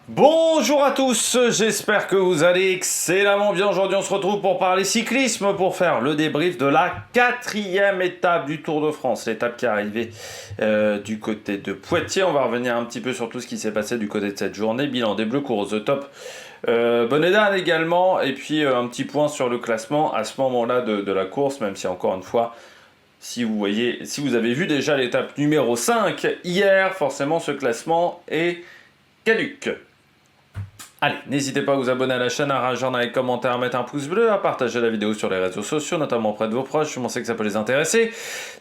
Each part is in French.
Bonjour à tous, j'espère que vous allez excellemment bien. Aujourd'hui on se retrouve pour parler cyclisme, pour faire le débrief de la 4e étape du Tour de France, l'étape qui est arrivée du côté de Poitiers. On va revenir un petit peu sur tout ce qui s'est passé du côté de cette journée, bilan des Bleus, course de top, Bonnedan également, et puis un petit point sur le classement à ce moment-là de la course, même si encore une fois, si vous avez vu déjà l'étape numéro 5 hier, forcément ce classement est caduc. Allez, n'hésitez pas à vous abonner à la chaîne, à réagir dans les commentaires, à mettre un pouce bleu, à partager la vidéo sur les réseaux sociaux, notamment auprès de vos proches, je sais que ça peut les intéresser.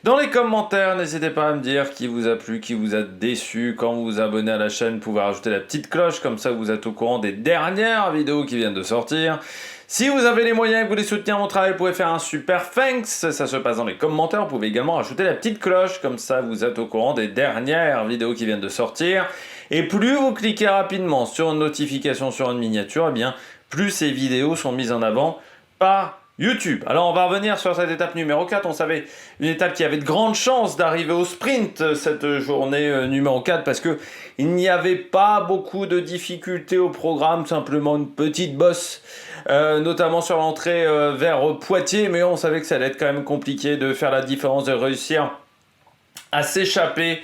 Dans les commentaires, n'hésitez pas à me dire qui vous a plu, qui vous a déçu. Quand vous vous abonnez à la chaîne, vous pouvez rajouter la petite cloche, comme ça vous êtes au courant des dernières vidéos qui viennent de sortir. Si vous avez les moyens et que vous voulez soutenir mon travail, vous pouvez faire un super thanks, ça se passe dans les commentaires. Vous pouvez également rajouter la petite cloche, comme ça vous êtes au courant des dernières vidéos qui viennent de sortir. Et plus vous cliquez rapidement sur une notification, sur une miniature, eh bien plus ces vidéos sont mises en avant par YouTube. Alors on va revenir sur cette étape numéro 4. On savait une étape qui avait de grandes chances d'arriver au sprint cette journée numéro 4 parce que il n'y avait pas beaucoup de difficultés au programme, simplement une petite bosse. Notamment sur l'entrée vers Poitiers, mais on savait que ça allait être quand même compliqué de faire la différence, de réussir à s'échapper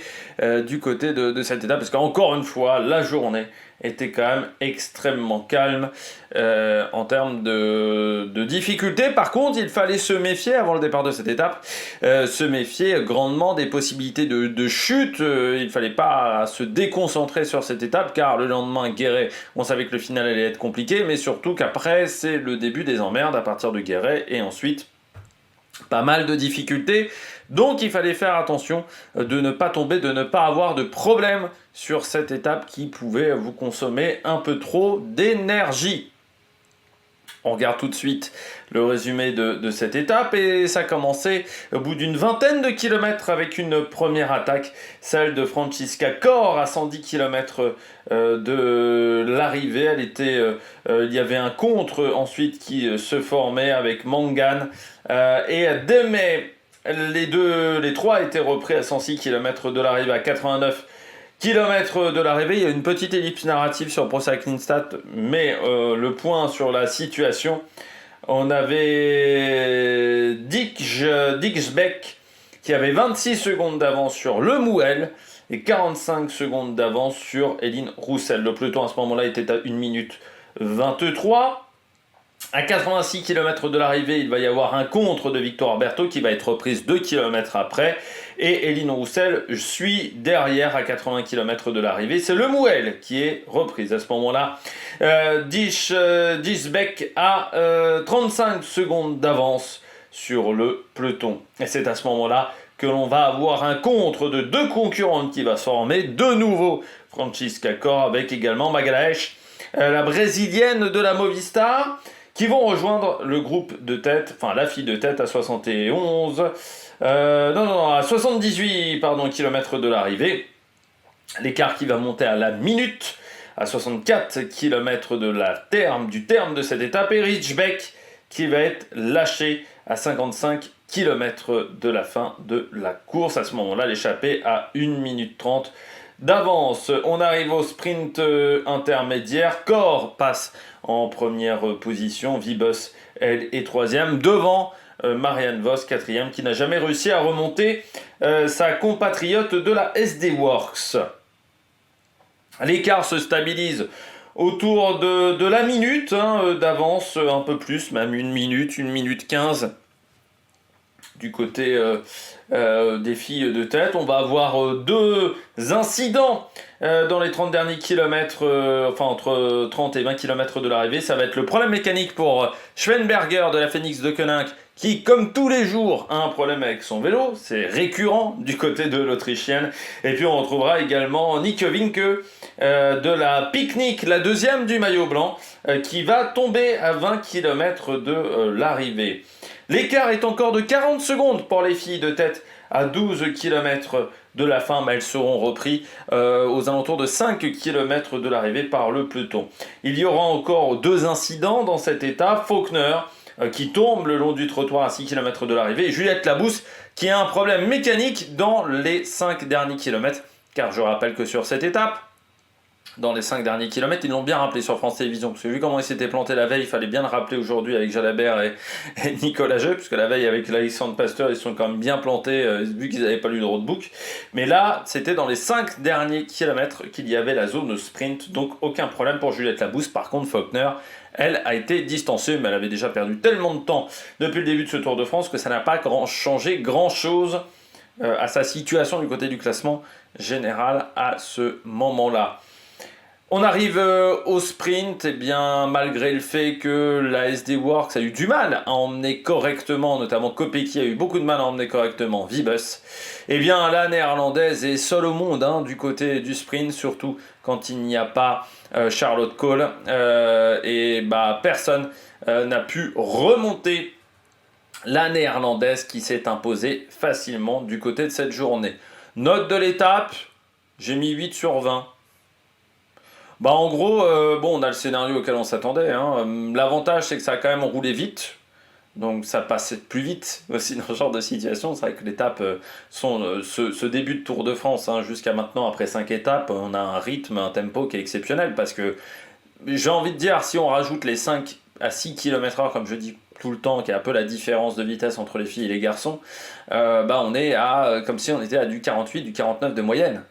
du côté de cette étape, parce qu'encore une fois, la journée était quand même extrêmement calme en termes de difficultés. Par contre, il fallait se méfier avant le départ de cette étape, se méfier grandement des possibilités de chute. Il ne fallait pas se déconcentrer sur cette étape, car le lendemain, Guéret, on savait que le final allait être compliqué, mais surtout qu'après, c'est le début des emmerdes à partir de Guéret, et ensuite pas mal de difficultés, donc il fallait faire attention de ne pas tomber, de ne pas avoir de problème sur cette étape qui pouvait vous consommer un peu trop d'énergie. On regarde tout de suite le résumé de cette étape et ça a commencé au bout d'une vingtaine de kilomètres avec une première attaque, celle de Franziska Kor à 110 km de l'arrivée. Il y avait un contre ensuite qui se formait avec Mangan et Demey. Les trois étaient repris à 106 km de l'arrivée, à 89 km de l'arrivée. Il y a une petite ellipse narrative sur Pro Cycling Stats, mais le point sur la situation, on avait Dijksbeek qui avait 26 secondes d'avance sur Le Mouel et 45 secondes d'avance sur Eline Roussel. Le peloton à ce moment-là était à 1 minute 23. À 86 km de l'arrivée, il va y avoir un contre de Victoire Berthaud qui va être reprise 2 km après. Et Eline Roussel suit derrière à 80 km de l'arrivée. C'est Le Mouel qui est reprise à ce moment-là. Dijksbeek a 35 secondes d'avance sur le peloton. Et c'est à ce moment-là que l'on va avoir un contre de deux concurrentes qui va se former. De nouveau Franziska Kor avec également Magalhães, la brésilienne de la Movistar, qui vont rejoindre le groupe de tête, enfin la fille de tête à 78 km de l'arrivée. L'écart qui va monter à la minute, à 64 km du terme de cette étape, et Dijksbeek qui va être lâché à 55 km de la fin de la course. À ce moment-là, l'échappée à 1 minute 30 d'avance. On arrive au sprint intermédiaire. Kor passe en première position. Vibus, elle, est troisième. Devant Marianne Vos, quatrième, qui n'a jamais réussi à remonter sa compatriote de la SD Works. L'écart se stabilise autour de la minute d'avance, un peu plus, même 1 minute 15 du côté des filles de tête. On va avoir deux incidents dans les 30 derniers kilomètres, entre 30 et 20 km de l'arrivée. Ça va être le problème mécanique pour Schweinberger de la Phoenix de Koenig, qui, comme tous les jours, a un problème avec son vélo. C'est récurrent du côté de l'Autrichienne. Et puis on retrouvera également Nick Vinke de la Picnic, la deuxième du maillot blanc, qui va tomber à 20 km de l'arrivée. L'écart est encore de 40 secondes pour les filles de tête à 12 km de la fin, mais elles seront reprises aux alentours de 5 km de l'arrivée par le peloton. Il y aura encore deux incidents dans cette étape. Faulkner qui tombe le long du trottoir à 6 km de l'arrivée, et Juliette Labousse qui a un problème mécanique dans les 5 derniers kilomètres, car je rappelle que sur cette étape, dans les 5 derniers kilomètres. Ils l'ont bien rappelé sur France Télévisions, parce que vu comment ils s'étaient plantés la veille, il fallait bien le rappeler aujourd'hui avec Jalabert et Nicolas Jeu, puisque la veille avec Alexandre Pasteur, ils sont quand même bien plantés, vu qu'ils n'avaient pas lu de roadbook. Mais là, c'était dans les 5 derniers kilomètres qu'il y avait la zone de sprint, donc aucun problème pour Juliette Labousse. Par contre, Faulkner, elle a été distancée, mais elle avait déjà perdu tellement de temps depuis le début de ce Tour de France que ça n'a pas changé grand-chose à sa situation du côté du classement général à ce moment-là. On arrive au sprint, et bien malgré le fait que la SD Works a eu du mal à emmener correctement, notamment Kopecky a eu beaucoup de mal à emmener correctement Vibus, et bien la néerlandaise est seule au monde du côté du sprint, surtout quand il n'y a pas Charlotte Cole, et personne n'a pu remonter la néerlandaise qui s'est imposée facilement du côté de cette journée. Note de l'étape, j'ai mis 8 sur 20. En gros, on a le scénario auquel on s'attendait. L'avantage, c'est que ça a quand même roulé vite. Donc ça passait plus vite aussi dans ce genre de situation. C'est vrai que l'étape, ce début de Tour de France, jusqu'à maintenant, après 5 étapes, on a un rythme, un tempo qui est exceptionnel. Parce que j'ai envie de dire, si on rajoute les 5 à 6 km/h, comme je dis tout le temps, qui est un peu la différence de vitesse entre les filles et les garçons, on est comme si on était à du 48, du 49 de moyenne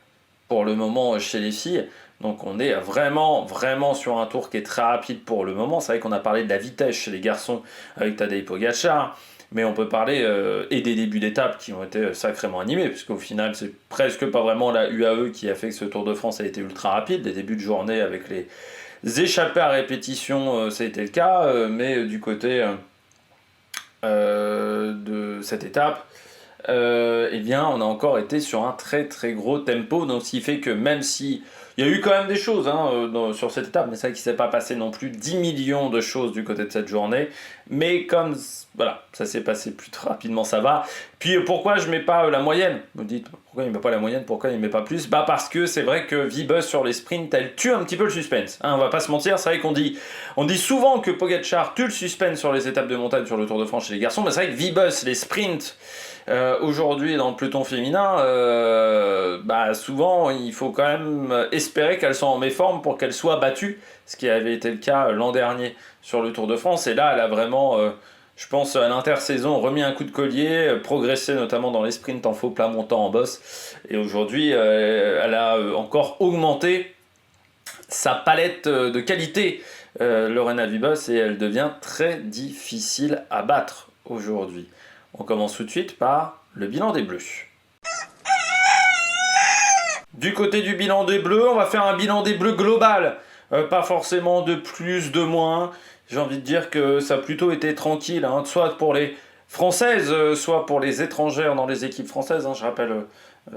pour le moment chez les filles. Donc on est vraiment, vraiment sur un tour qui est très rapide pour le moment. C'est vrai qu'on a parlé de la vitesse chez les garçons avec Tadej Pogačar, mais on peut parler et des débuts d'étape qui ont été sacrément animés, puisqu'au final c'est presque pas vraiment la UAE qui a fait que ce Tour de France a été ultra rapide. Les débuts de journée avec les échappées à répétition, ça a été le cas, mais du côté de cette étape, on a encore été sur un très très gros tempo, donc ce qui fait que même si il y a eu quand même des choses sur cette étape, mais c'est vrai qu'il ne s'est pas passé non plus 10 millions de choses du côté de cette journée, mais comme voilà, ça s'est passé plutôt rapidement, ça va. Puis pourquoi je ne mets pas la moyenne? Vous me dites, pourquoi il ne met pas la moyenne, pourquoi il ne met pas plus? Parce que c'est vrai que Vibus sur les sprints, elle tue un petit peu le suspense. On va pas se mentir, c'est vrai qu'on dit souvent que Pogačar tue le suspense sur les étapes de montagne sur le Tour de France chez les garçons, mais c'est vrai que Vibus, les sprints, aujourd'hui dans le peloton féminin, souvent il faut quand même espérer qu'elles sont en méforme pour qu'elles soient battues, ce qui avait été le cas l'an dernier sur le Tour de France, et là elle a vraiment, je pense à l'intersaison, remis un coup de collier, progressé notamment dans les sprints en faux plat montant en bosse, et aujourd'hui elle a encore augmenté sa palette de qualité, Lorena Vibus, et elle devient très difficile à battre aujourd'hui. On commence tout de suite par le bilan des Bleus. Du côté du bilan des Bleus, on va faire un bilan des Bleus global. Pas forcément de plus, de moins. J'ai envie de dire que ça a plutôt été tranquille, soit pour les Françaises, soit pour les étrangères dans les équipes françaises. Je rappelle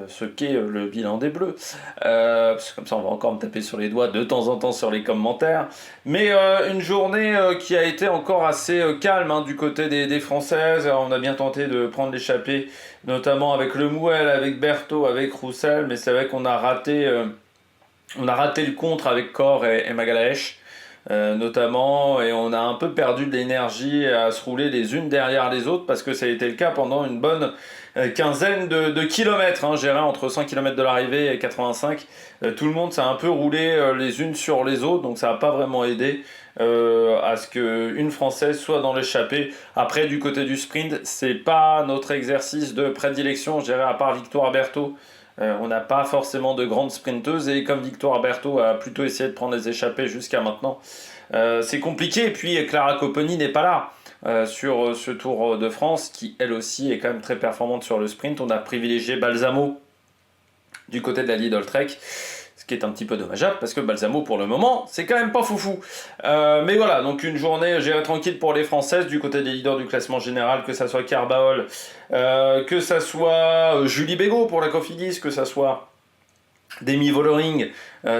ce qu'est le bilan des Bleus. Parce que comme ça, on va encore me taper sur les doigts de temps en temps sur les commentaires. Mais une journée qui a été encore assez calme du côté des Françaises. Alors, on a bien tenté de prendre l'échappée, notamment avec Le Mouel, avec Berthaud, avec Roussel. Mais c'est vrai qu'on a raté le contre avec Cor et Magalaèche. Notamment, et on a un peu perdu de l'énergie à se rouler les unes derrière les autres, parce que ça a été le cas pendant une bonne quinzaine de kilomètres, j'irais entre 100 km de l'arrivée et 85. Tout le monde s'est un peu roulé les unes sur les autres, donc ça n'a pas vraiment aidé à ce qu'une Française soit dans l'échappée. Après, du côté du sprint, c'est pas notre exercice de prédilection, je dirais, à part Victoire Berthaud. On n'a pas forcément de grandes sprinteuses, et comme Victoire Berthaud a plutôt essayé de prendre les échappées jusqu'à maintenant, c'est compliqué. Et puis Clara Copponi n'est pas là sur ce Tour de France, qui elle aussi est quand même très performante sur le sprint. On a privilégié Balsamo du côté de la Lidl-Trek, ce qui est un petit peu dommageable, parce que Balsamo pour le moment c'est quand même pas foufou. Mais voilà, donc une journée gérée tranquille pour les Françaises du côté des leaders du classement général, que ça soit Carbaol, que ça soit Julie Bégaud pour la Cofidis, que ça soit Demi Vollering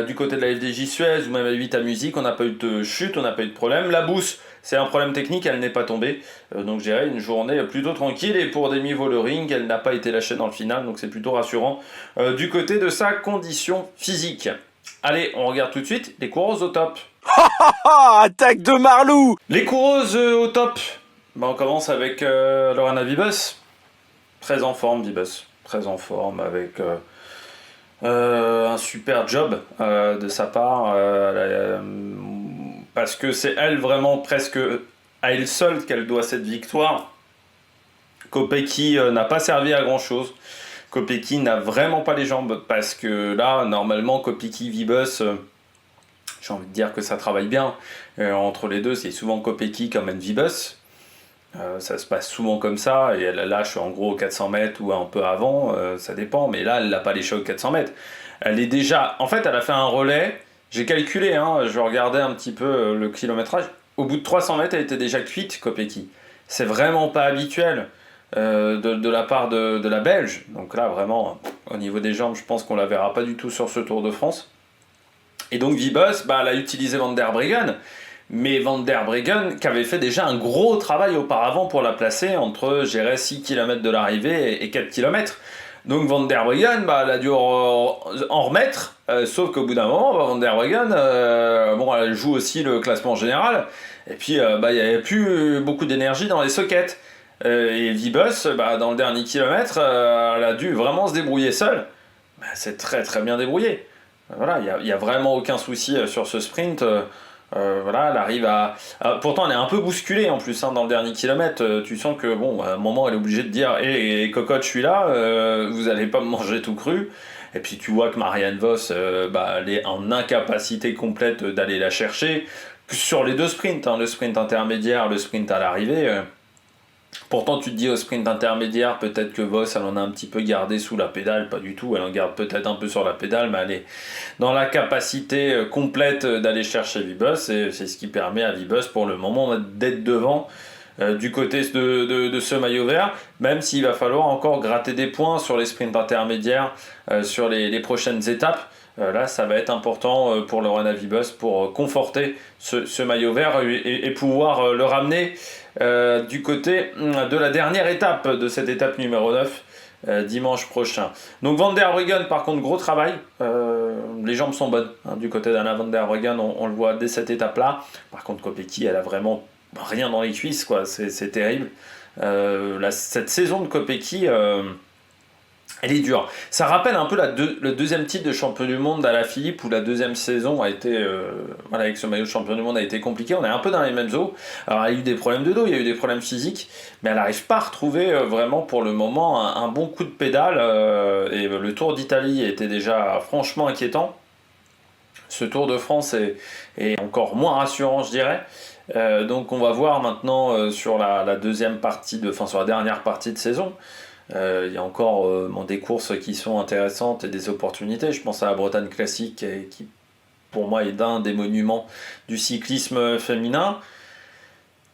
du côté de la FDJ Suez, ou même à 8 à Musique. On n'a pas eu de chute, on n'a pas eu de problème. La Bousse, c'est un problème technique, elle n'est pas tombée, donc je dirais une journée plutôt tranquille. Et pour Demi Vollering, elle n'a pas été lâchée dans le final, donc c'est plutôt rassurant du côté de sa condition physique. Allez, on regarde tout de suite les coureuses au top. Attaque de Marlou. Les coureuses au top, on commence avec Lorena Vibus. Très en forme, Vibus, très en forme, avec Un super job de sa part, parce que c'est elle vraiment presque à elle seule qu'elle doit cette victoire. Kopecky n'a pas servi à grand chose. Kopecky n'a vraiment pas les jambes parce que là, normalement, Kopecky, Vibus, j'ai envie de dire que ça travaille bien. Entre les deux, c'est souvent Kopecky comme Vibus. Ça se passe souvent comme ça, et elle lâche en gros 400 mètres ou un peu avant, ça dépend, mais là elle n'a pas les chocs 400 mètres. Elle est déjà. En fait, elle a fait un relais, j'ai calculé, hein, je regardais un petit peu le kilométrage. Au bout de 300 mètres, elle était déjà cuite, Kopecky. C'est vraiment pas habituel de la part de la Belge. Donc là, vraiment, au niveau des jambes, je pense qu'on la verra pas du tout sur ce Tour de France. Et donc Vibus, elle a utilisé Van der Breggen. Mais Van der Breggen, qui avait fait déjà un gros travail auparavant pour la placer entre, 6 km de l'arrivée et 4 km. Donc Van der Breggen, elle a dû en remettre, sauf qu'au bout d'un moment, Van der Breggen, elle joue aussi le classement général, et puis il n'y avait plus beaucoup d'énergie dans les sockets. Et Vibus, dans le dernier kilomètre, elle a dû vraiment se débrouiller seule. C'est très très bien débrouillé. Voilà, il n'y a vraiment aucun souci sur ce sprint. Elle arrive pourtant, elle est un peu bousculée en plus dans le dernier kilomètre. Tu sens que, à un moment, elle est obligée de dire hé, cocotte, je suis là, vous allez pas me manger tout cru. Et puis, tu vois que Marianne Vos, elle est en incapacité complète d'aller la chercher. Sur les deux sprints, le sprint intermédiaire, le sprint à l'arrivée. Pourtant, tu te dis au sprint intermédiaire, peut-être que Vos, elle en a un petit peu gardé sous la pédale, pas du tout, elle en garde peut-être un peu sur la pédale, mais elle est dans la capacité complète d'aller chercher Vibus, et c'est ce qui permet à Vibus pour le moment d'être devant du côté de ce maillot vert, même s'il va falloir encore gratter des points sur les sprints intermédiaires, sur les prochaines étapes. Là, ça va être important pour Lorena Vibus pour conforter ce maillot vert et pouvoir le ramener du côté de la dernière étape de cette étape numéro 9 dimanche prochain. Donc Van der Breggen, par contre, gros travail. Les jambes sont bonnes du côté d'Anna Van der Breggen, on le voit dès cette étape-là. Par contre, Kopecky, elle a vraiment rien dans les cuisses, quoi. C'est terrible. Cette saison de Kopecky, elle est dure. Ça rappelle un peu le deuxième titre de champion du monde d'Alaphilippe, où la deuxième saison a été, avec ce maillot de champion du monde, a été compliquée. On est un peu dans les mêmes eaux. Alors, il y a eu des problèmes de dos, il y a eu des problèmes physiques, mais elle n'arrive pas à retrouver vraiment pour le moment un bon coup de pédale. Et le Tour d'Italie était déjà franchement inquiétant. Ce Tour de France est encore moins rassurant, je dirais. Donc, on va voir maintenant sur la deuxième partie, sur la dernière partie de saison. Il y a encore des courses qui sont intéressantes et des opportunités. Je pense à la Bretagne classique qui pour moi est d'un des monuments du cyclisme féminin.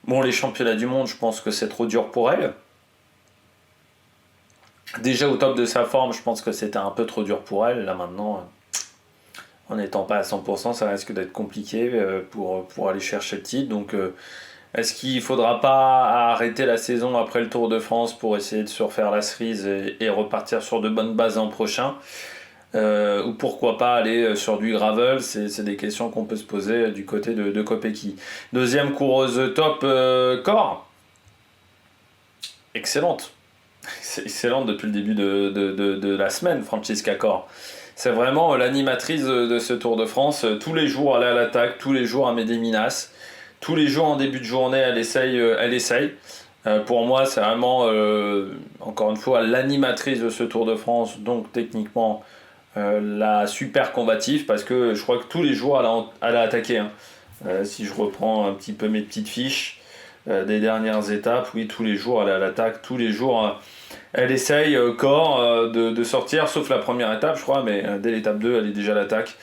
Les championnats du monde, je pense que c'est trop dur pour elle. Déjà au top de sa forme, je pense que c'était un peu trop dur pour elle. Là maintenant, en n'étant pas à 100%, ça risque d'être compliqué pour aller chercher le titre. Donc est-ce qu'il ne faudra pas arrêter la saison après le Tour de France pour essayer de se refaire la cerise et repartir sur de bonnes bases l'an prochain, ou pourquoi pas aller sur du gravel? C'est des questions qu'on peut se poser du côté de Kopecky. Deuxième coureuse top, Cor. Excellente. C'est excellente depuis le début de la semaine, Francisca Cor. C'est vraiment l'animatrice de ce Tour de France. Tous les jours, elle est à l'attaque, tous les jours, elle met des menaces. Tous les jours en début de journée, elle essaye. Pour moi, c'est vraiment, encore une fois, l'animatrice de ce Tour de France, donc techniquement la super combative, parce que je crois que tous les jours, elle a attaqué. Si je reprends un petit peu mes petites fiches des dernières étapes, oui, tous les jours, elle est à l'attaque. Tous les jours, elle essaye, de sortir, sauf la première étape, je crois, mais dès l'étape 2, elle est déjà à l'attaque.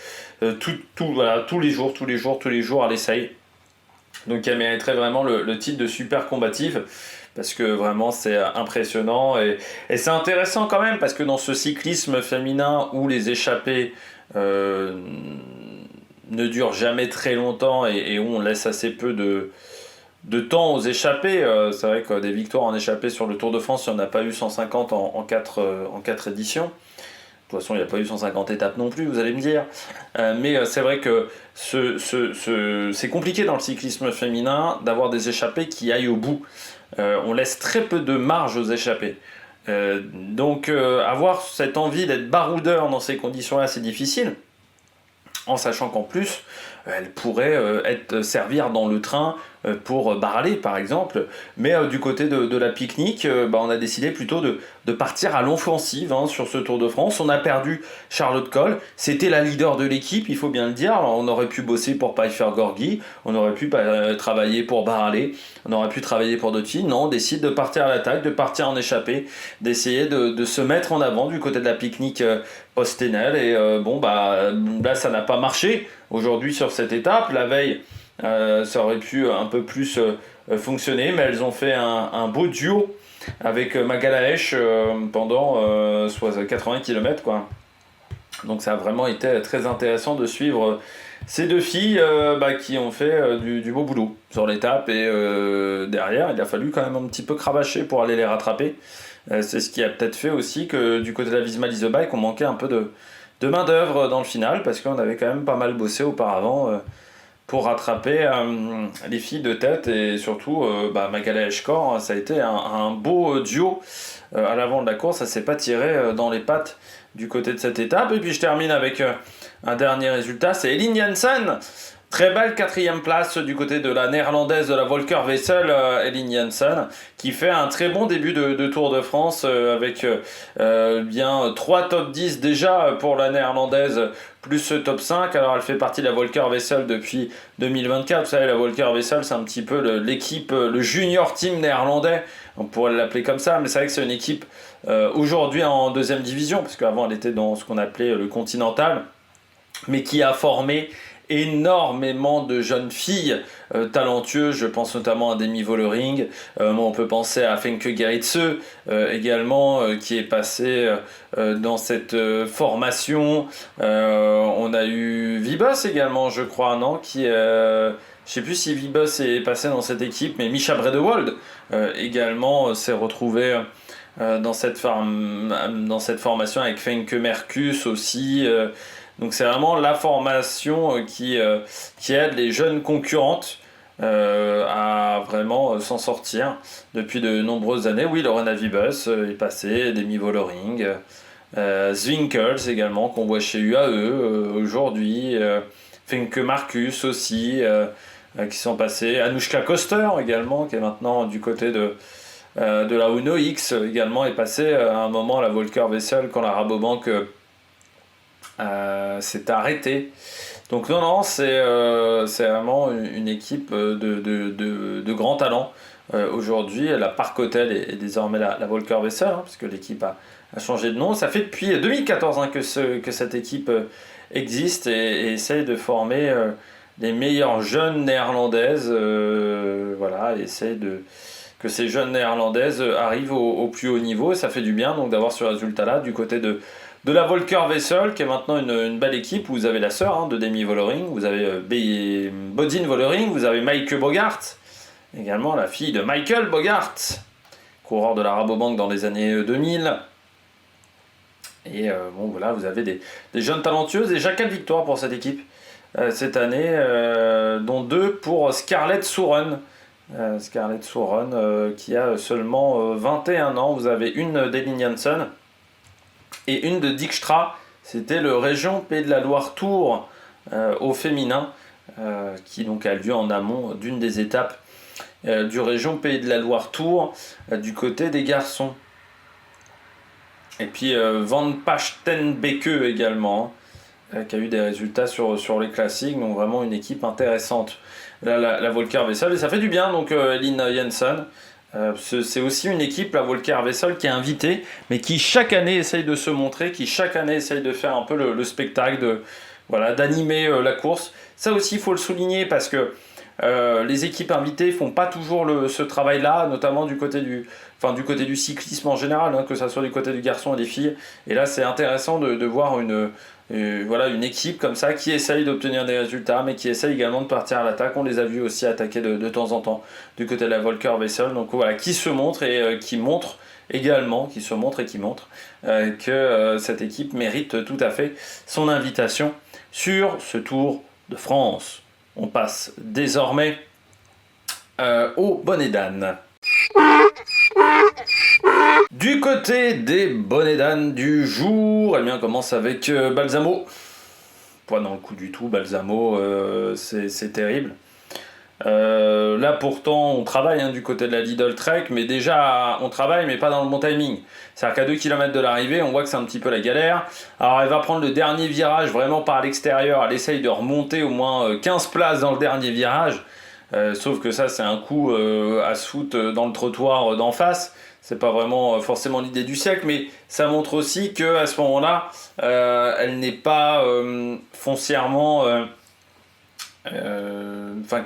Tous les jours, elle essaye. Donc elle mériterait vraiment le titre de super combative, parce que vraiment c'est impressionnant et c'est intéressant quand même, parce que dans ce cyclisme féminin où les échappées ne durent jamais très longtemps et où on laisse assez peu de temps aux échappées, c'est vrai que des victoires en échappée sur le Tour de France, il n'y en a pas eu 150 en 4 éditions. De toute façon, il n'y a pas eu 150 étapes non plus, vous allez me dire. Mais c'est vrai que c'est compliqué dans le cyclisme féminin d'avoir des échappées qui aillent au bout. On laisse très peu de marge aux échappées. Donc avoir cette envie d'être baroudeur dans ces conditions-là, c'est difficile, en sachant qu'en plus, elle pourrait servir dans le train pour barrer par exemple, mais du côté de la pique-nique, on a décidé plutôt de partir à l'offensive sur ce Tour de France. On a perdu Charlotte Kohl, c'était la leader de l'équipe, il faut bien le dire. Alors, on aurait pu bosser pour Pfeiffer Gorgi, on aurait pu travailler pour Barralé, on aurait pu travailler pour d'autres filles. Non, on décide de partir à l'attaque, de partir en échappée, d'essayer de se mettre en avant du côté de la pique-nique post-Enel, et là ça n'a pas marché aujourd'hui sur cette étape. La veille, ça aurait pu un peu plus fonctionner, mais elles ont fait un beau duo avec Magalaesh pendant 80 km, quoi. Donc ça a vraiment été très intéressant de suivre ces deux filles qui ont fait du beau boulot sur l'étape, et derrière il a fallu quand même un petit peu cravacher pour aller les rattraper. C'est ce qui a peut-être fait aussi que du côté de la Visma Lease Bike on manquait un peu de main d'œuvre dans le final, parce qu'on avait quand même pas mal bossé auparavant pour rattraper les filles de tête, et surtout Magalaesh Kor, ça a été un beau duo à l'avant de la course. Ça s'est pas tiré dans les pattes du côté de cette étape. Et puis je termine avec un dernier résultat, c'est Elin Janssen. Très belle 4e place du côté de la néerlandaise de la Volker Wessel, Elin Janssen, qui fait un très bon début de Tour de France avec 3 top 10 déjà pour la néerlandaise, plus ce top 5. Alors elle fait partie de la Volker Wessel depuis 2024. Vous savez, la Volker Wessel, c'est un petit peu l'équipe, le junior team néerlandais, on pourrait l'appeler comme ça, mais c'est vrai que c'est une équipe aujourd'hui en 2e division, parce qu'avant elle était dans ce qu'on appelait le continental, mais qui a formé énormément de jeunes filles talentueuses. Je pense notamment à Demi Vollering, on peut penser à Femke Gerritse également, qui est passée dans cette formation. On a eu Vibus également, je crois, non, je sais plus si Vibus est passé dans cette équipe, mais Misha Bredewold également s'est retrouvé dans cette formation avec Femke Merkus aussi. Donc c'est vraiment la formation qui aide les jeunes concurrentes à vraiment s'en sortir depuis de nombreuses années. Oui, Lorena Vibus est passée, Demi Vollering, Zwinkels également, qu'on voit chez UAE aujourd'hui, Femke Marcus aussi, qui sont passés, Anushka Koster également, qui est maintenant du côté de la Uno X, également est passée à un moment à la Volker Wessel quand la Rabobank s'est arrêté. Donc non, c'est vraiment une équipe de grands talents. Aujourd'hui, la Park Hotel est désormais la Volker Wessel, parce que l'équipe a changé de nom. Ça fait depuis 2014 que cette équipe existe et essaye de former les meilleures jeunes néerlandaises. Et essaye que ces jeunes néerlandaises arrivent au plus haut niveau. Et ça fait du bien donc d'avoir ce résultat-là du côté de la Volker Wessel, qui est maintenant une belle équipe. Vous avez la sœur de Demi Vollering, vous avez Bodine Vollering, vous avez Maike Bogart, également la fille de Michael Bogart, coureur de la Rabobank dans les années 2000. Et vous avez des jeunes talentueuses, déjà 4 victoires pour cette équipe cette année, dont 2 pour Scarlett Soeren. Scarlett Soeren qui a seulement 21 ans. Vous avez une d'Elin Janssen et une de Dijkstra. C'était le région Pays de la Loire Tour au féminin, qui donc a lieu en amont d'une des étapes du région Pays de la Loire Tour du côté des garçons. Et puis Van Pachtenbeke également, qui a eu des résultats sur les classiques, donc vraiment une équipe intéressante. Là, la Volker Wessel, et ça fait du bien, donc Elin Janssen. C'est aussi une équipe, la Volker Wessel, qui est invitée, mais qui chaque année essaye de se montrer, qui chaque année essaye de faire un peu le spectacle, d'animer la course. Ça aussi, il faut le souligner, parce que les équipes invitées font pas toujours ce travail-là, notamment du côté du cyclisme en général, que ça soit du côté du garçon et des filles. Et là, c'est intéressant de voir une équipe comme ça qui essaye d'obtenir des résultats, mais qui essaye également de partir à l'attaque. On les a vus aussi attaquer de temps en temps du côté de la Volker Wessel. Donc voilà, qui se montre et qui montre également, que cette équipe mérite tout à fait son invitation sur ce Tour de France. On passe désormais au bonnet d'âne. Du côté des bonnets d'âne du jour, eh bien, on commence avec Balsamo. Pas dans le coup du tout, Balsamo, c'est terrible. Là pourtant on travaille du côté de la Lidl Trek, mais déjà on travaille mais pas dans le bon timing. C'est-à-dire qu'à 2 km de l'arrivée on voit que c'est un petit peu la galère. Alors elle va prendre le dernier virage vraiment par l'extérieur, elle essaye de remonter au moins 15 places dans le dernier virage. Sauf que ça c'est un coup à se foutre dans le trottoir d'en face. C'est pas vraiment forcément l'idée du siècle, mais ça montre aussi qu'à ce moment-là elle n'est pas foncièrement...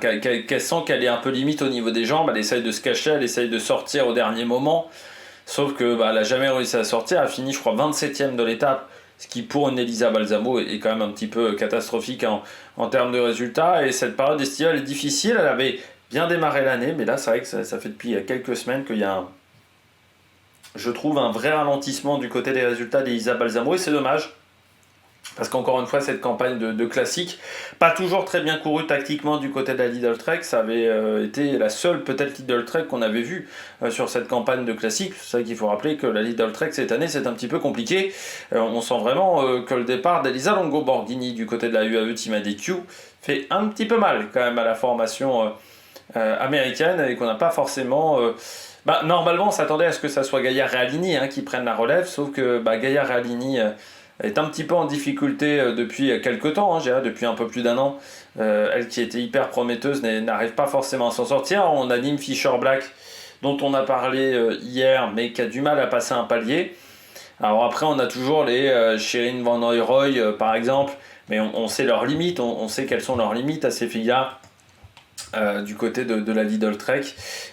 qu'elle sent qu'elle est un peu limite au niveau des jambes, elle essaye de se cacher, elle essaye de sortir au dernier moment, sauf que elle n'a jamais réussi à sortir, elle a fini je crois 27ème de l'étape, ce qui pour une Elisa Balsamo est quand même un petit peu catastrophique en termes de résultats, et cette période estivale est difficile, elle avait bien démarré l'année, mais là c'est vrai que ça fait depuis quelques semaines qu'il y a je trouve un vrai ralentissement du côté des résultats d'Elisa Balsamo, et c'est dommage. Parce qu'encore une fois, cette campagne de classique, pas toujours très bien courue tactiquement du côté de la Lidl Trek, ça avait été la seule peut-être Lidl Trek qu'on avait vue sur cette campagne de classique. C'est ça qu'il faut rappeler que la Lidl Trek cette année c'est un petit peu compliqué. On sent vraiment que le départ d'Elisa Longo Borghini du côté de la UAE Team ADQ fait un petit peu mal quand même à la formation américaine et qu'on n'a pas forcément... normalement on s'attendait à ce que ça soit Gaia Realini qui prenne la relève, sauf que Gaia Realini... est un petit peu en difficulté depuis quelques temps, depuis un peu plus d'un an. Elle qui était hyper prometteuse n'arrive pas forcément à s'en sortir. On a Nim Fisher Black dont on a parlé hier mais qui a du mal à passer un palier. Alors après on a toujours les Shirin Van Roy par exemple, mais on sait leurs limites, on sait quelles sont leurs limites à ces filles-là. Du côté de la Lidl Trek,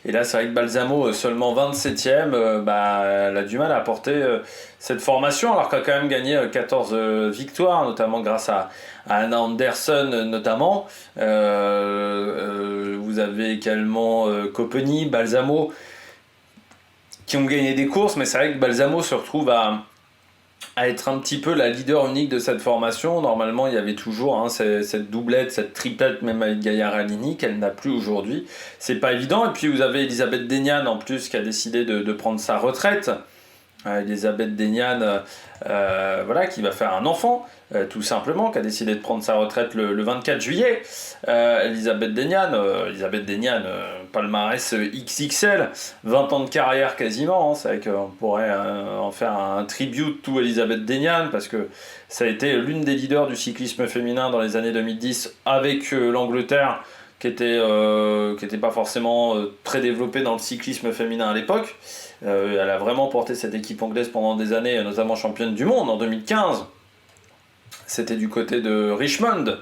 et là c'est vrai que Balsamo seulement 27ème, elle a du mal à porter cette formation alors qu'elle a quand même gagné 14 victoires notamment grâce à Anna Anderson notamment. Vous avez également Coppeny, Balsamo qui ont gagné des courses, mais c'est vrai que Balsamo se retrouve à être un petit peu la leader unique de cette formation. Normalement, il y avait toujours cette doublette, cette triplette, même avec Gaia Realini, qu'elle n'a plus aujourd'hui. C'est pas évident. Et puis, vous avez Elisabeth Deignan, en plus, qui a décidé de prendre sa retraite. Elisabeth Deignan, qui va faire un enfant, tout simplement, qui a décidé de prendre sa retraite le 24 juillet. Elisabeth Deignan, palmarès XXL, 20 ans de carrière quasiment, c'est vrai qu'on pourrait en faire un tribute to Elisabeth Deignan, parce que ça a été l'une des leaders du cyclisme féminin dans les années 2010 avec l'Angleterre, qui était pas forcément très développée dans le cyclisme féminin à l'époque. Elle a vraiment porté cette équipe anglaise pendant des années, notamment championne du monde en 2015. C'était du côté de Richmond,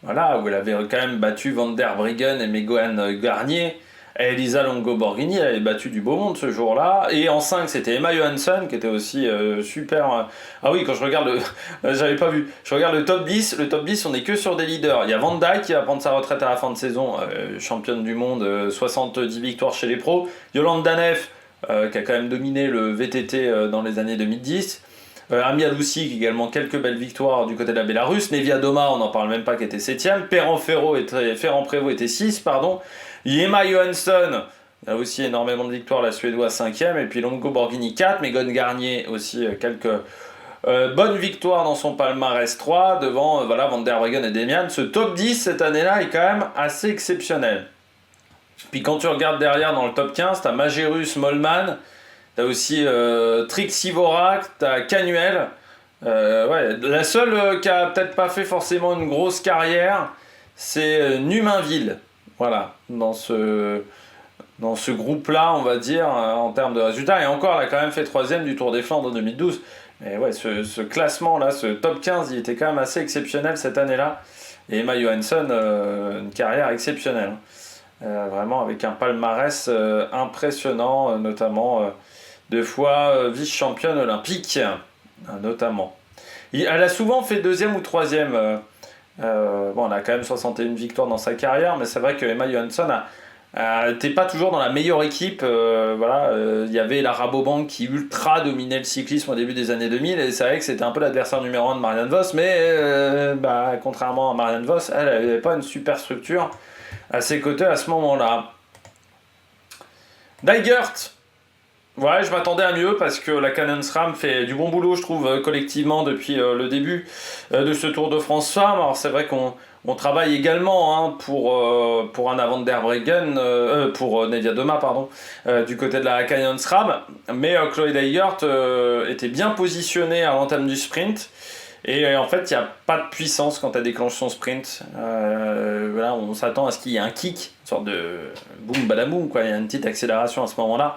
où elle avait quand même battu Van der Breggen et Megan Garnier. Et Elisa Longo Borghini, elle avait battu du beau monde ce jour-là. Et en 5, c'était Emma Johansson, qui était aussi super... Ah oui, quand je regarde j'avais pas vu. Je regarde le top 10. Le top 10, on n'est que sur des leaders. Il y a Van Dijk qui va prendre sa retraite à la fin de saison. Championne du monde, 70 victoires chez les pros. Yolande Neff, qui a quand même dominé le VTT dans les années 2010. Amia Lucic, également quelques belles victoires du côté de la Bélarus. Nevia Doma, on n'en parle même pas, qui était 7ème. Ferrand Prévot était 6, pardon. Emma Johansson, a aussi énormément de victoires, la Suédoise 5ème. Et puis Longo Borghini 4, Megan Garnier aussi quelques bonnes victoires dans son palmarès 3, devant Van der Breggen et Demian. Ce top 10 cette année-là est quand même assez exceptionnel. Puis quand tu regardes derrière dans le top 15, t'as Majerus Mollman, t'as aussi Trixie Vorak, t'as Canuel. La seule qui a peut-être pas fait forcément une grosse carrière, c'est Numainville. Voilà, dans ce groupe-là, on va dire, en termes de résultats. Et encore, elle a quand même fait 3ème du Tour des Flandres en 2012. Mais ouais, ce classement-là, ce top 15, il était quand même assez exceptionnel cette année-là. Et Emma Johansson, une carrière exceptionnelle. Vraiment avec un palmarès impressionnant, notamment 2 fois vice-championne olympique, notamment. Elle a souvent fait 2e ou 3e. Elle a quand même 61 victoires dans sa carrière, mais c'est vrai que Emma Johansson n'était pas toujours dans la meilleure équipe. Il y avait la Rabobank qui ultra dominait le cyclisme au début des années 2000, et c'est vrai que c'était un peu l'adversaire numéro 1 de Marianne Vos, mais contrairement à Marianne Vos, elle n'avait pas une super structure à ses côtés à ce moment-là. Dijgert, Ouais, je m'attendais à mieux parce que la Canyon SRAM fait du bon boulot, je trouve, collectivement depuis le début de ce Tour de France Femmes. Alors c'est vrai qu'on travaille également hein, pour un avant der Breggen, pour Nevia Doma, pardon, du côté de la Canyon SRAM. Mais Chloé Dygert était bien positionnée à l'entame du sprint. Et en fait, il n'y a pas de puissance quand elle déclenche son sprint. Voilà, on s'attend à ce qu'il y ait un kick, une sorte de boum badaboum, quoi. Il y a une petite accélération à ce moment-là.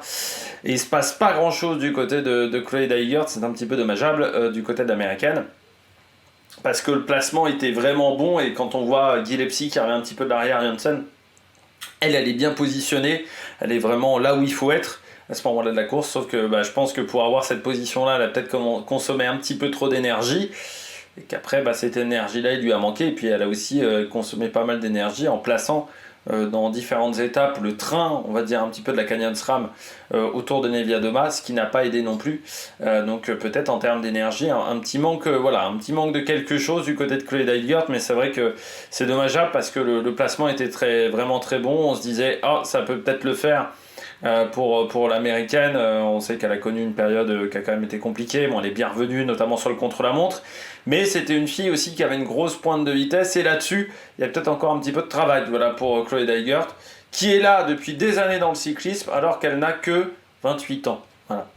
Et il ne se passe pas grand-chose du côté de Chloé Dygert, c'est un petit peu dommageable du côté de l'américaine. Parce que le placement était vraiment bon, et quand on voit Gillespie qui revient un petit peu de l'arrière, Janssen, elle est bien positionnée, elle est vraiment là où il faut être à ce moment-là de la course, sauf que je pense que pour avoir cette position-là, elle a peut-être consommé un petit peu trop d'énergie, et qu'après cette énergie-là, il lui a manqué, et puis elle a aussi consommé pas mal d'énergie en plaçant dans différentes étapes le train, on va dire un petit peu de la Canyon SRAM autour de Nevia Doma, ce qui n'a pas aidé non plus. Donc peut-être en termes d'énergie, un petit manque, un petit manque de quelque chose du côté de Chloé Dygert, mais c'est vrai que c'est dommageable parce que le placement était vraiment très bon. On se disait, ça peut peut-être le faire. Pour l'américaine, on sait qu'elle a connu une période qui a quand même été compliquée. Bon, elle est bien revenue, notamment sur le contre-la-montre. Mais c'était une fille aussi qui avait une grosse pointe de vitesse. Et là-dessus, il y a peut-être encore un petit peu de travail pour Chloé Dygert, qui est là depuis des années dans le cyclisme, alors qu'elle n'a que 28 ans. Voilà.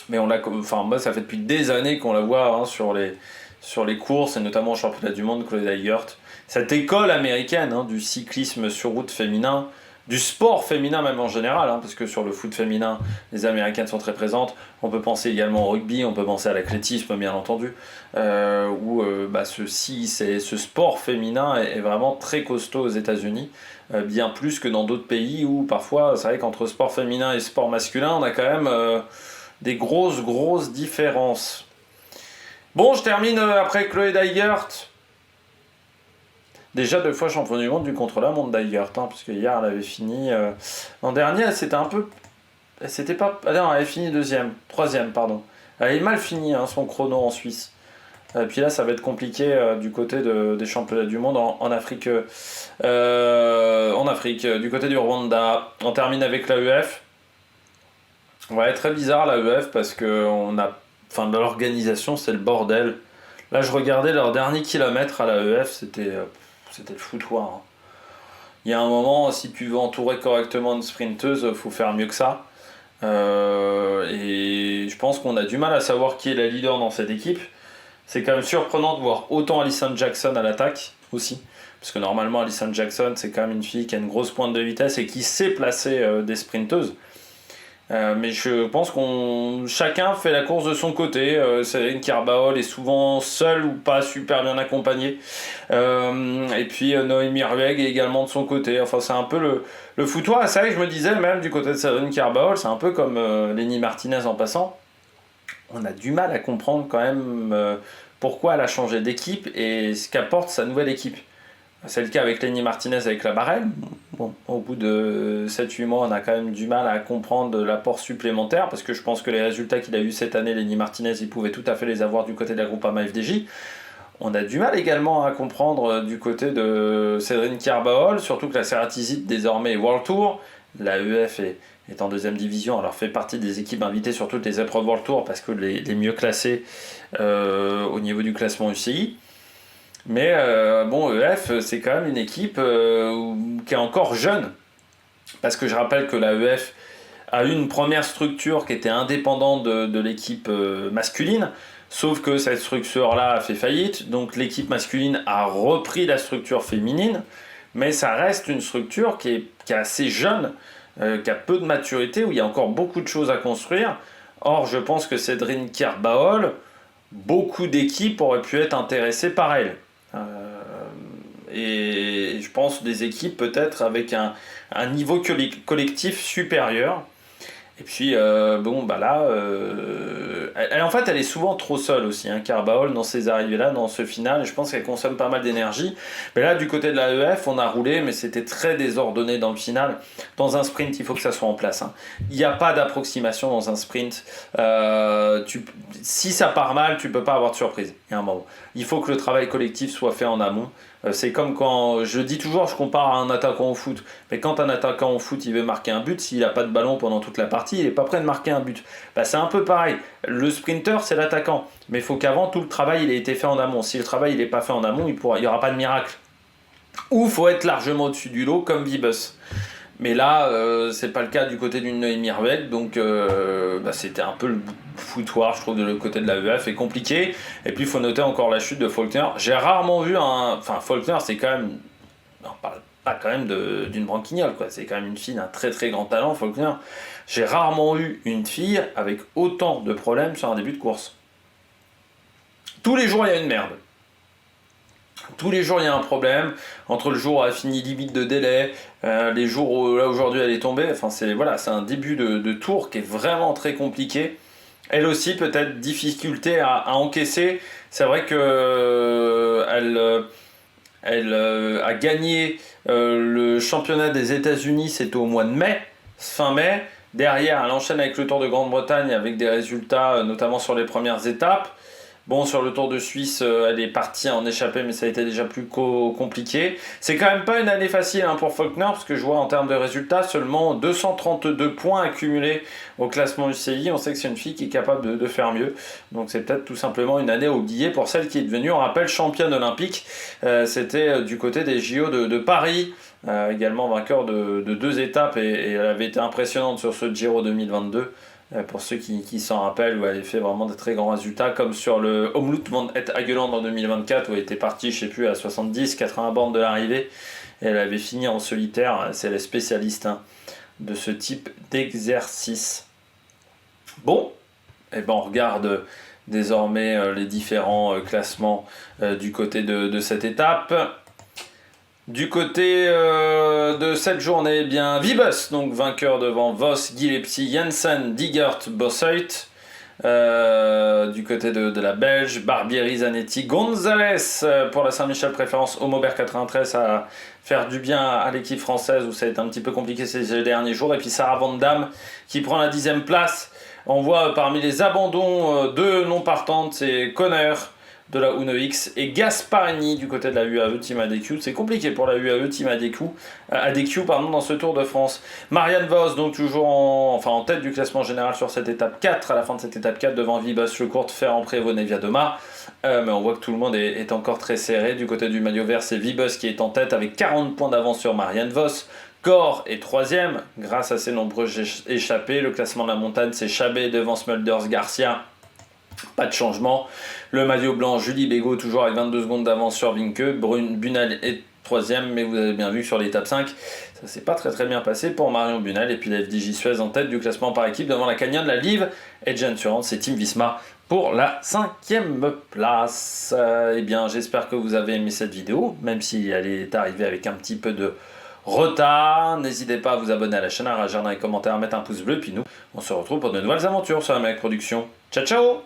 Mais moi, ça fait depuis des années qu'on la voit hein, sur les courses, et notamment au championnat du monde, Chloé Dygert. Cette école américaine hein, du cyclisme sur route féminin, du sport féminin même en général, hein, parce que sur le foot féminin, les Américaines sont très présentes. On peut penser également au rugby, on peut penser à l'athlétisme bien entendu, où ce sport féminin est vraiment très costaud aux États-Unis, bien plus que dans d'autres pays où parfois, c'est vrai qu'entre sport féminin et sport masculin, on a quand même des grosses différences. Bon, je termine après Chloé Dygert. Déjà 2 fois championne du monde du contre-la-montre Dygert, hein, parce que hier elle avait fini. L'an dernier, elle avait fini troisième, pardon. Elle avait mal fini hein, son chrono en Suisse. Puis là, ça va être compliqué du côté des championnats du monde en Afrique. Du côté du Rwanda. On termine avec l'AEF. Ouais, très bizarre l'AEF parce que l'organisation, c'est le bordel. Là, je regardais leur dernier kilomètre à l'AEF, c'était le foutoir. Hein. Il y a un moment, si tu veux entourer correctement une sprinteuse, faut faire mieux que ça. Et je pense qu'on a du mal à savoir qui est la leader dans cette équipe. C'est quand même surprenant de voir autant Alison Jackson à l'attaque aussi. Parce que normalement, Alison Jackson, c'est quand même une fille qui a une grosse pointe de vitesse et qui sait placer des sprinteuses. Mais je pense chacun fait la course de son côté. Céline Carbaol est souvent seule ou pas super bien accompagnée. Et puis Noémie Rueg est également de son côté. Enfin, c'est un peu le foutoir. C'est vrai que je me disais, même du côté de Céline Carbaol, c'est un peu comme Lenny Martinez en passant. On a du mal à comprendre quand même pourquoi elle a changé d'équipe et ce qu'apporte sa nouvelle équipe. C'est le cas avec Lenny Martinez avec la Barrel. Bon, au bout de 7-8 mois, on a quand même du mal à comprendre l'apport supplémentaire parce que je pense que les résultats qu'il a eu cette année, Lenny Martinez, il pouvait tout à fait les avoir du côté de la Groupama FDJ. On a du mal également à comprendre du côté de Cédrine Carbaol, surtout que la Ceratizid désormais est World Tour. L'AEF est en deuxième division, alors fait partie des équipes invitées sur toutes les épreuves World Tour parce que les mieux classés au niveau du classement UCI. Mais EF, c'est quand même une équipe qui est encore jeune. Parce que je rappelle que la EF a eu une première structure qui était indépendante de l'équipe masculine. Sauf que cette structure-là a fait faillite. Donc l'équipe masculine a repris la structure féminine. Mais ça reste une structure qui est assez jeune, qui a peu de maturité, où il y a encore beaucoup de choses à construire. Or, je pense que Cédrine Carbaol, beaucoup d'équipes auraient pu être intéressées par elle. Et je pense des équipes peut-être avec un niveau collectif supérieur. Et puis en fait elle est souvent trop seule aussi hein, Carbaol dans ces arrivées là, dans ce final, et je pense qu'elle consomme pas mal d'énergie. Mais là du côté de la EF on a roulé, mais c'était très désordonné dans le final. Dans un sprint il faut que ça soit en place hein. Il n'y a pas d'approximation dans un sprint. Si ça part mal tu peux pas avoir de surprise. Il y a un moment, il faut que le travail collectif soit fait en amont. C'est comme quand, je dis toujours, je compare à un attaquant au foot. Mais quand un attaquant au foot, il veut marquer un but, s'il n'a pas de ballon pendant toute la partie, il n'est pas prêt de marquer un but. Bah, c'est un peu pareil. Le sprinter, c'est l'attaquant. Mais il faut qu'avant, tout le travail il ait été fait en amont. Si le travail n'est pas fait en amont, il n'y aura pas de miracle. Ou il faut être largement au-dessus du lot, comme Vibus. Mais là, c'est pas le cas du côté d'une Noémie Herbeck, donc c'était un peu le foutoir, je trouve, de le côté de la UEF, est compliqué. Et puis il faut noter encore la chute de Faulkner. J'ai rarement vu Enfin, Faulkner, c'est quand même... Non, pas quand même d'une branquignole, quoi. C'est quand même une fille d'un très très grand talent, Faulkner. J'ai rarement eu une fille avec autant de problèmes sur un début de course. Tous les jours, il y a une merde. Tous les jours, il y a un problème. Entre le jour où elle a fini limite de délai, les jours où là aujourd'hui elle est tombée. Enfin, c'est un début de tour qui est vraiment très compliqué. Elle aussi, peut-être difficulté à encaisser. C'est vrai que elle a gagné le championnat des États-Unis, c'était au mois de mai, fin mai. Derrière, elle enchaîne avec le Tour de Grande-Bretagne avec des résultats, notamment sur les premières étapes. Bon, sur le Tour de Suisse, elle est partie en échappée, mais ça a été déjà plus compliqué. C'est quand même pas une année facile pour Faulkner, parce que je vois en termes de résultats seulement 232 points accumulés au classement UCI. On sait que c'est une fille qui est capable de faire mieux. Donc c'est peut-être tout simplement une année oubliée pour celle qui est devenue, on rappelle, championne olympique. C'était du côté des JO de Paris. Également vainqueur de 2 étapes, et elle avait été impressionnante sur ce Giro 2022. Pour ceux qui s'en rappellent, où elle avait fait vraiment de très grands résultats, comme sur le Omloop van het Hageland en 2024, où elle était partie, je sais plus, à 70-80 bornes de l'arrivée, et elle avait fini en solitaire. C'est la spécialiste de ce type d'exercice. Bon, et ben on regarde désormais les différents classements du côté de cette étape. Du côté de cette journée, bien Vibus, donc vainqueur devant Vos, Gillespie, Jensen, Digert, Bossuit. Du côté de la Belge, Barbieri, Zanetti, Gonzalez pour la Saint-Michel préférence, Homobert 93 à faire du bien à l'équipe française où ça a été un petit peu compliqué ces derniers jours. Et puis Sarah Van Damme qui prend la 10e place. On voit parmi les abandons 2 non partantes, c'est Conner de la Uno X et Gasparini du côté de la UAE Team ADQ. C'est compliqué pour la UAE Team ADQ dans ce Tour de France. Marianne Vos, donc toujours en tête du classement général sur cette étape 4, à la fin de cette étape 4 devant Vibus, Le Court, Ferrand-Prévôt, Nevia Doma. Mais on voit que tout le monde est encore très serré. Du côté du maillot vert, c'est Vibus qui est en tête avec 40 points d'avance sur Marianne Vos. Cor est 3e grâce à ses nombreux échappés. Le classement de la montagne, c'est Chabet devant Smulders, Garcia. Pas de changement. Le maillot blanc, Julie Bégaud, toujours avec 22 secondes d'avance sur Vinke. Bunel est 3e, mais vous avez bien vu que sur l'étape 5, ça s'est pas très bien passé pour Marion Bunel. Et puis la FDJ Suez en tête du classement par équipe devant la Canyon, la Liv et Gensurance, c'est Team Visma pour la 5e place. Eh bien, j'espère que vous avez aimé cette vidéo, même si elle est arrivée avec un petit peu de retard. N'hésitez pas à vous abonner à la chaîne, à réagir dans les commentaires, à mettre un pouce bleu. Puis nous, on se retrouve pour de nouvelles aventures sur la Mec Production. Ciao, ciao!